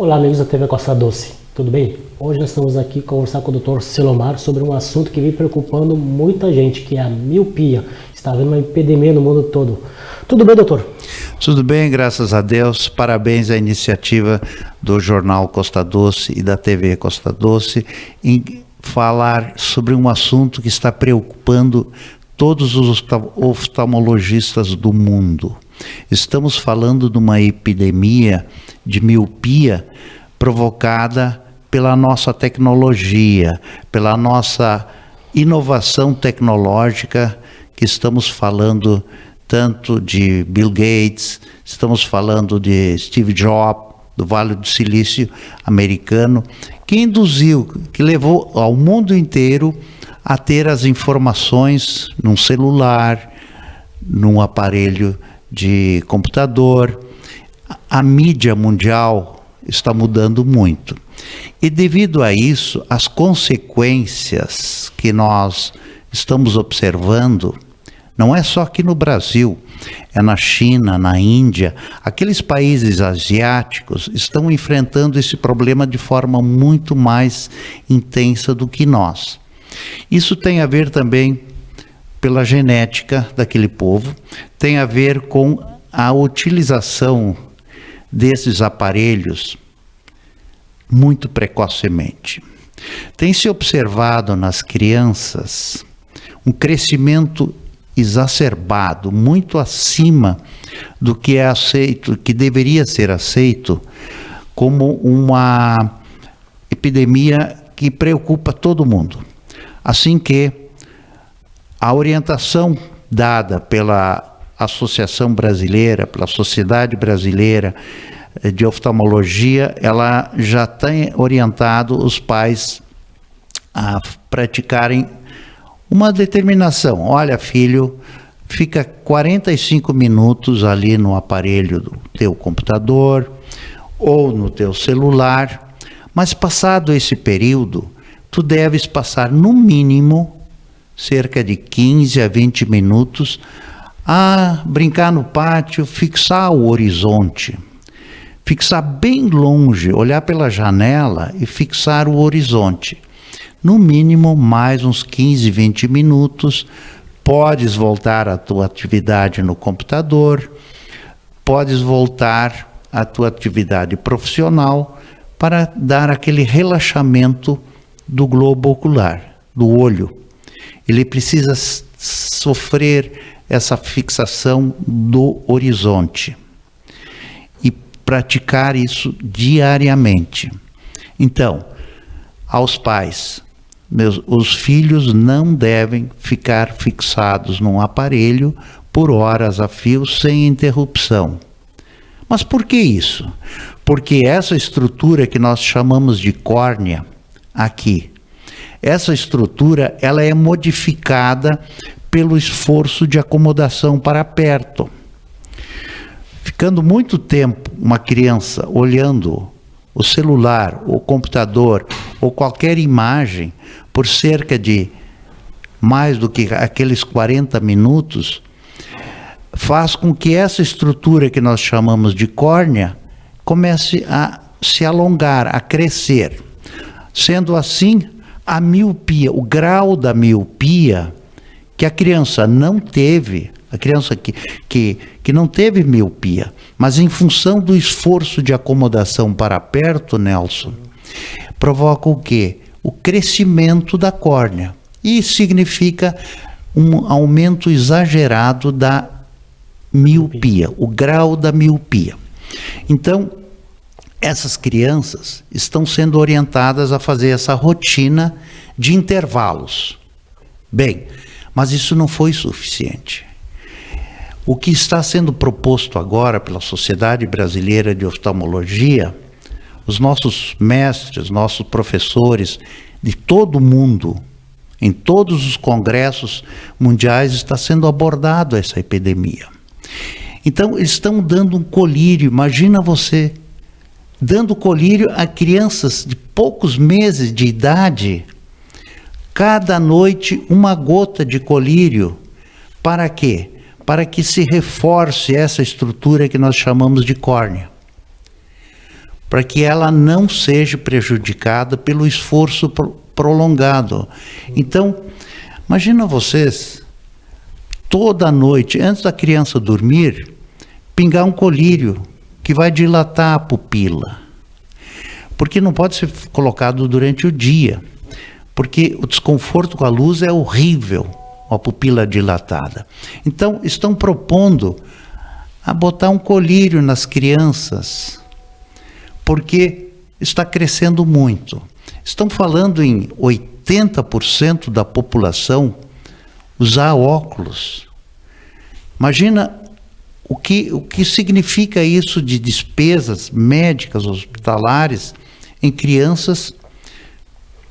Olá, amigos da TV Costa Doce, tudo bem? Hoje nós estamos aqui conversar com o Dr. Selomar sobre um assunto que vem preocupando muita gente, que é a miopia. Está havendo uma epidemia no mundo todo. Tudo bem, doutor? Tudo bem, graças a Deus. Parabéns à iniciativa do Jornal Costa Doce e da TV Costa Doce em falar sobre um assunto que está preocupando todos os oftalmologistas do mundo. Estamos falando de uma epidemia de miopia provocada pela nossa tecnologia, pela nossa inovação tecnológica, que estamos falando tanto de Bill Gates, estamos falando de Steve Jobs, do Vale do Silício americano, que induziu, que levou ao mundo inteiro a ter as informações num celular, num aparelho de computador. A mídia mundial está mudando muito. E devido a isso, as consequências que nós estamos observando, não é só aqui no Brasil, é na China, na Índia, aqueles países asiáticos estão enfrentando esse problema de forma muito mais intensa do que nós. Isso tem a ver também pela genética daquele povo, tem a ver com a utilização desses aparelhos muito precocemente. Tem se observado nas crianças um crescimento exacerbado, muito acima do que é aceito, que deveria ser aceito como uma epidemia que preocupa todo mundo. Assim que a orientação dada pela Associação Brasileira, pela Sociedade Brasileira de Oftalmologia, ela já tem orientado os pais a praticarem uma determinação. Olha, filho, fica 45 minutos ali no aparelho do teu computador ou no teu celular, mas passado esse período, tu deves passar no mínimo cerca de 15 a 20 minutos a brincar no pátio, fixar o horizonte, fixar bem longe, olhar pela janela e fixar o horizonte. No mínimo mais uns 15, 20 minutos, podes voltar à tua atividade no computador, podes voltar à tua atividade profissional para dar aquele relaxamento do globo ocular, do olho. Ele precisa sofrer essa fixação do horizonte e praticar isso diariamente. Então, aos pais, os filhos não devem ficar fixados num aparelho por horas a fio sem interrupção. Mas por que isso? Porque essa estrutura que nós chamamos de córnea aqui, essa estrutura ela é modificada pelo esforço de acomodação para perto. Ficando muito tempo uma criança olhando o celular, o computador ou qualquer imagem por cerca de mais do que aqueles 40 minutos, faz com que essa estrutura que nós chamamos de córnea comece a se alongar, a crescer. Sendo assim, a miopia, o grau da miopia que a criança não teve, a criança que não teve miopia, mas em função do esforço de acomodação para perto, Nelson, provoca o quê? O crescimento da córnea. E significa um aumento exagerado da miopia, o grau da miopia. Então, essas crianças estão sendo orientadas a fazer essa rotina de intervalos. Bem, mas isso não foi suficiente. O que está sendo proposto agora pela Sociedade Brasileira de Oftalmologia, os nossos mestres, nossos professores de todo o mundo, em todos os congressos mundiais, está sendo abordado essa epidemia. Então, eles estão dando um colírio, imagina você, dando colírio a crianças de poucos meses de idade, cada noite uma gota de colírio. Para quê? Para que se reforce essa estrutura que nós chamamos de córnea. para que ela não seja prejudicada pelo esforço prolongado. Então, imagina vocês, toda noite, antes da criança dormir, pingar um colírio que vai dilatar a pupila. Porque não pode ser colocado durante o dia, porque o desconforto com a luz é horrível, a pupila dilatada. Então, estão propondo a botar um colírio nas crianças, porque está crescendo muito. Estão falando em 80% da população usar óculos. Imagina o que significa isso de despesas médicas, hospitalares, em crianças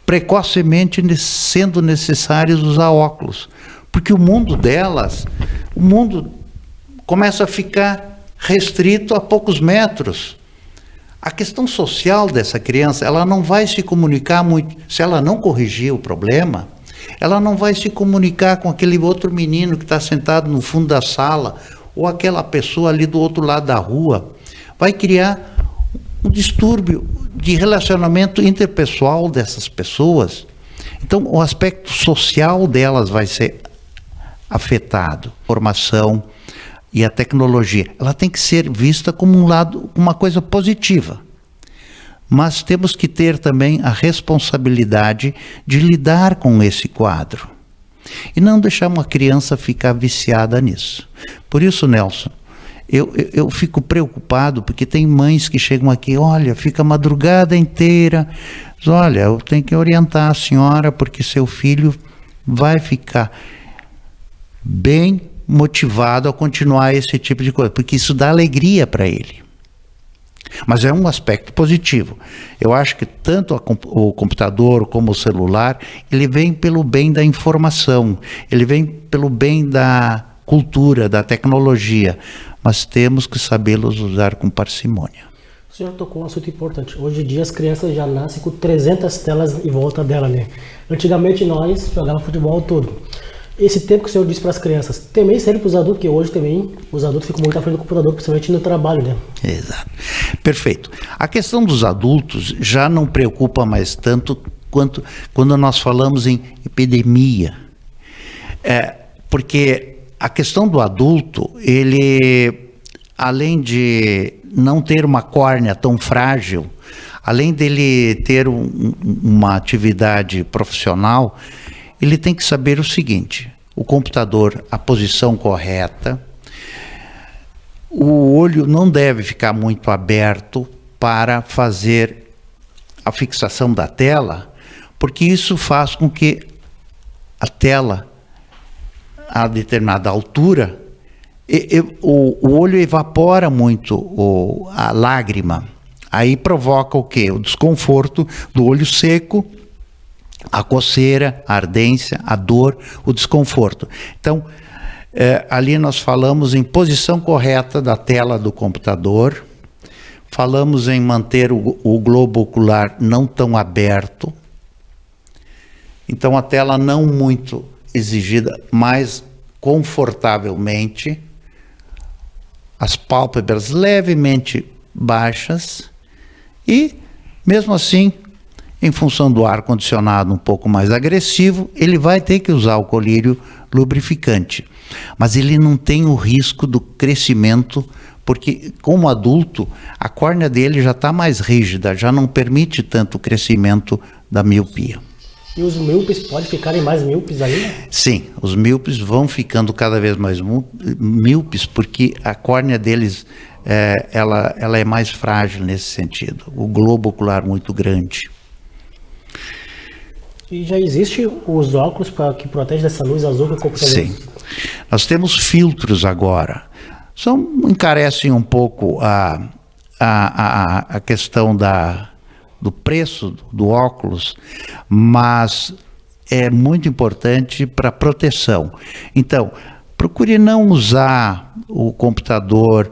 precocemente sendo necessários usar óculos. Porque o mundo delas, o mundo começa a ficar restrito a poucos metros. A questão social dessa criança, ela não vai se comunicar muito, se ela não corrigir o problema, ela não vai se comunicar com aquele outro menino que está sentado no fundo da sala, ou aquela pessoa ali do outro lado da rua. Vai criar um distúrbio de relacionamento interpessoal dessas pessoas. Então, o aspecto social delas vai ser afetado. A formação e a tecnologia, ela tem que ser vista como uma coisa positiva. Mas temos que ter também a responsabilidade de lidar com esse quadro. E não deixar uma criança ficar viciada nisso. Por isso, Nelson, eu fico preocupado, porque tem mães que chegam aqui, olha, fica a madrugada inteira, olha, eu tenho que orientar a senhora, porque seu filho vai ficar bem motivado a continuar esse tipo de coisa, porque isso dá alegria para ele. Mas é um aspecto positivo. Eu acho que tanto o computador como o celular, ele vem pelo bem da informação, ele vem pelo bem da cultura, da tecnologia, mas temos que sabê-los usar com parcimônia. O senhor tocou um assunto importante. Hoje em dia as crianças já nascem com 300 telas em volta dela, né? Antigamente nós jogávamos futebol todo. Esse tempo que o senhor disse para as crianças, também serve para os adultos, que hoje também os adultos ficam muito à frente do computador, principalmente no trabalho, né? Exato. Perfeito. A questão dos adultos já não preocupa mais tanto quanto quando nós falamos em epidemia. Porque a questão do adulto, ele, além de não ter uma córnea tão frágil, além dele ter uma atividade profissional, ele tem que saber o seguinte: o computador, a posição correta, o olho não deve ficar muito aberto para fazer a fixação da tela, porque isso faz com que a tela, a determinada altura, o olho evapora muito a lágrima. Aí provoca o quê? O desconforto do olho seco, a coceira, a ardência, a dor, o desconforto. Então, ali nós falamos em posição correta da tela do computador, falamos em manter o globo ocular não tão aberto, então a tela não muito exigida, mas confortavelmente, as pálpebras levemente baixas e, mesmo assim, em função do ar-condicionado um pouco mais agressivo, ele vai ter que usar o colírio lubrificante. Mas ele não tem o risco do crescimento, porque como adulto, a córnea dele já está mais rígida, já não permite tanto o crescimento da miopia. E os míopes podem ficarem mais míopes aí? Sim, os míopes vão ficando cada vez mais míopes, porque a córnea deles ela é mais frágil nesse sentido. O globo ocular muito grande. E já existe os óculos que protegem dessa luz azul que o computador... Sim. Nós temos filtros agora. Encarecem um pouco a questão do preço do óculos, mas é muito importante para proteção. Então, procure não usar o computador,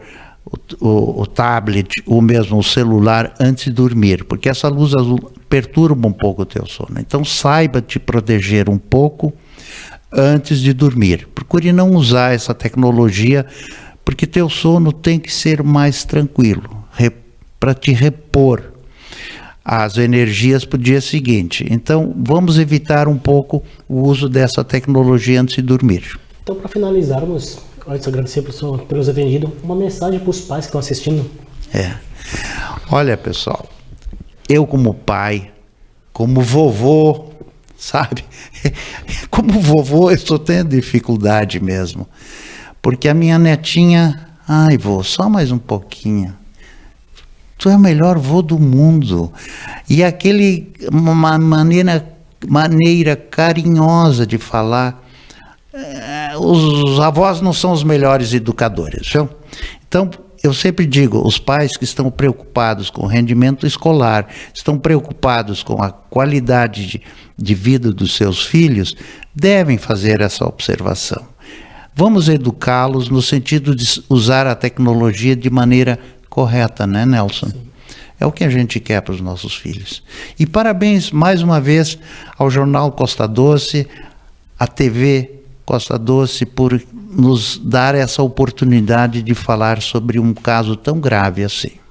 o tablet, ou mesmo o celular antes de dormir, porque essa luz azul perturba um pouco o teu sono. Então, saiba te proteger um pouco antes de dormir. Procure não usar essa tecnologia, porque teu sono tem que ser mais tranquilo, para te repor as energias para o dia seguinte. Então, vamos evitar um pouco o uso dessa tecnologia antes de dormir. Então, para finalizarmos, antes de agradecer pelos atendidos, uma mensagem para os pais que estão assistindo. Olha, pessoal, eu como pai, como vovô, sabe? Como vovô eu estou tendo dificuldade mesmo. Porque a minha netinha, ai vô, só mais um pouquinho. Tu é o melhor vô do mundo. E uma maneira carinhosa de falar. Os avós não são os melhores educadores, viu? Então, eu sempre digo, os pais que estão preocupados com o rendimento escolar, estão preocupados com a qualidade de vida dos seus filhos, devem fazer essa observação. Vamos educá-los no sentido de usar a tecnologia de maneira correta, né, Nelson? Sim. É o que a gente quer para os nossos filhos. E parabéns mais uma vez ao Jornal Costa Doce, à TV Costa Doce, por nos dar essa oportunidade de falar sobre um caso tão grave assim.